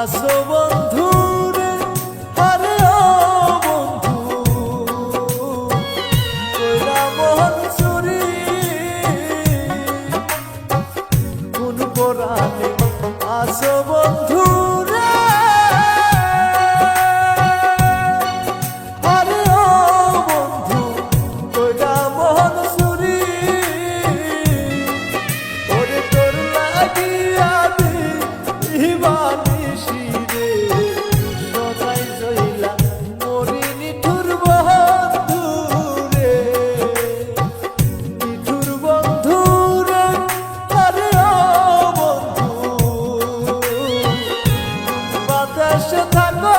আসো বন্ধু রে, আরে ও বন্ধু কইরা মন চুরি কোন পরাণে আসো বন্ধু রে, আরে ও বন্ধু কইরা মন চুরি ওরে তোর লাগিয়া দিবানিশি রে সদাই জইলা মরি নিঠুর বন্ধু রে, নিঠুর বন্ধু রে, আরে ও বন্ধু বাতাসে থাকো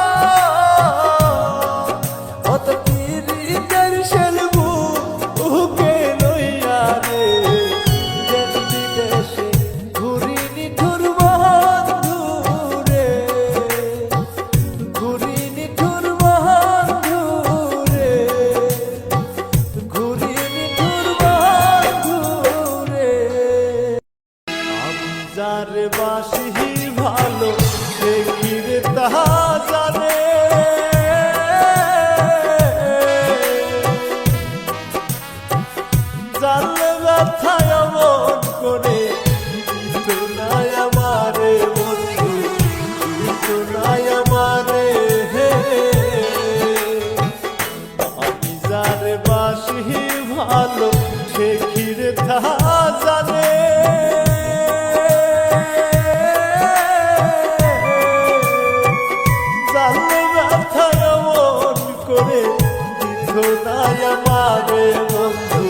অত পিরিতের শেলবু উকে লইয়া রে দেশ বিদেশে ঘুরি নিঠুর বন্ধু রে, ঘুরি নিঠুর বন্ধু রে, ঘুরি নিঠুর বন্ধু রে। আমি যার বাসি ভালো সে কি রে তাহা জানে, জানলে ব্যথায় মন করে দিত নাই আমারে বন্ধু, দিত নাই আমারে হে। আমি যার বাসি ভালো সে কি রে তাহা জানে, জানলে ব্যথায় মন করে দিত নাই আমারে বন্ধু,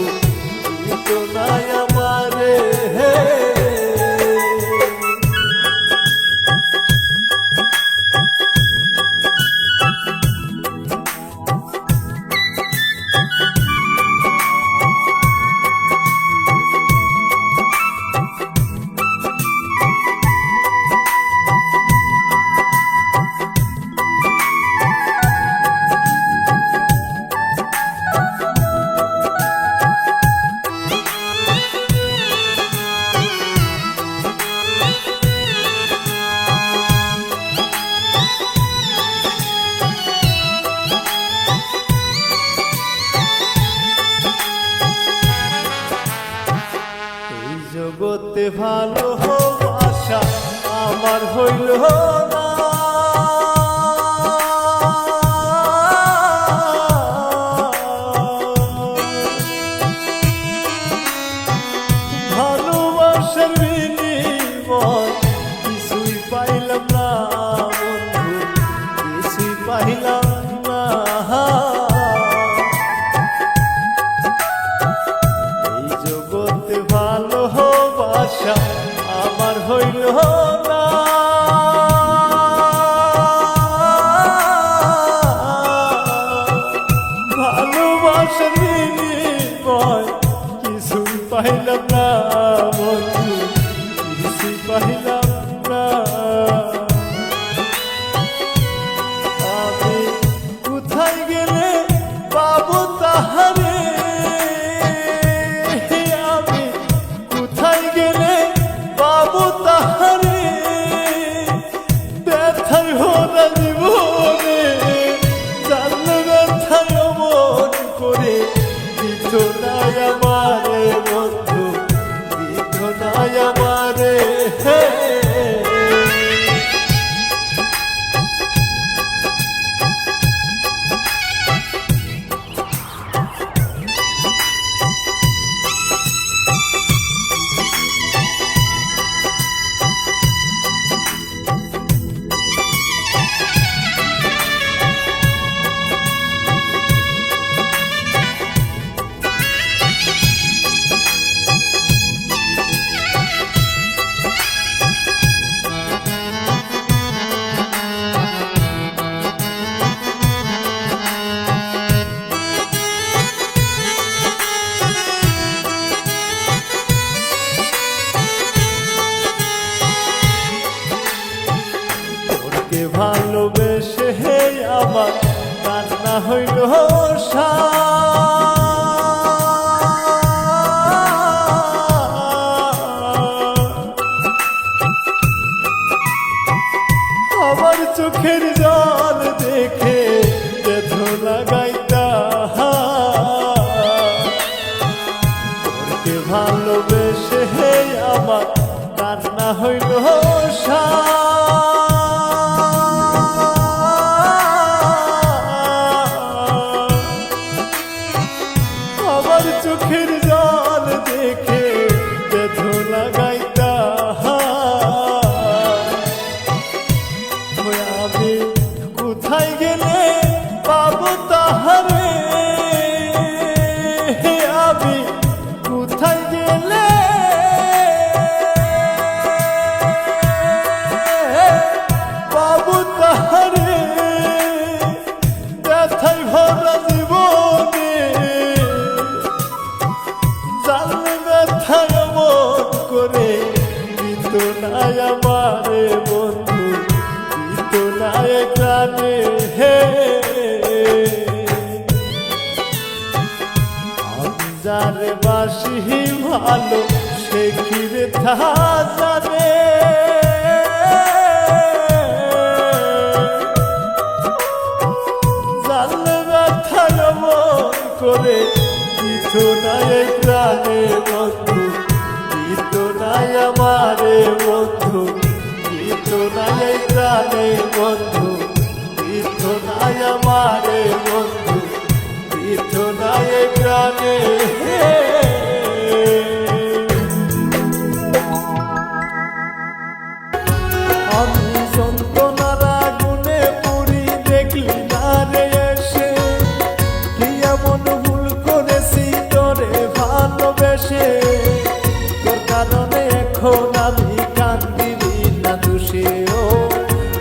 দিত নাই আমারে হে। এই জগতে ভালোবাসা আমার হইল না, ভালোবাসার বিনিময় কিছুই পাইলাম না বন্ধু, কিছুই পাইলাম না। এই জগতে ভালোবাসা আমার হইল না, ভালোবাসার বিনিময় কিছুই পাইলাম না বন্ধু, কিছুই পাইলাম না। আমি কোথায় গেলে পাবো তাহারে, আমি কোথায় গেলে পাবো তাহারে, ব্যথায় ভরা জীবনে জানলে ব্যথায় মন করে দিত নাই আমারে বন্ধু, দিত নাই আমারে হে। ভালোবেসে হে আমার কান্না হইল আমার চোখের জল দেখে বেঁধো লাগাইতা তোরকে ভালোবেসে আমার কান্না হইল আমার চোখের জল দেখে বেঁধো লাগাইতা আমি কোথায় গেলে পাবো তাহারে আমি কোথায় গেলে পাবো তাহারে ব্যথায় ভরা জীবনে জানলে ব্যথায় মন করে দিত না আমারে বন্ধু তোলায় গ্রামে হে আমি যারে বাসি ভালো সে খিরে থা জানে জানলে ব্যথায় মন করে দিত নাই গ্রামে বন্ধু দিত নাই আমারে বন্ধু দিতো নাই প্রাণে বন্ধু দিতো নাই আমারে বন্ধু দিতো নাই প্রাণে আমি যন্ত্রণার আগুনে পুরি দেখলি না রে এসে কি এমন ভুল করেছি তোরে ভালোবেসে তোর কারণে এখন আমি কান্দি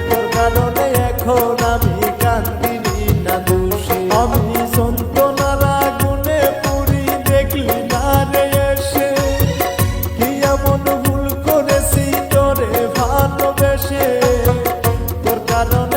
তোর কারণে এখন আমি কান্দিনি না দোষে আমি যন্ত্রণার আগুনে পুরি দেখলি না রে এসে কি এমন ভুল করেছি তোরে ভালোবেসে তোর কারণে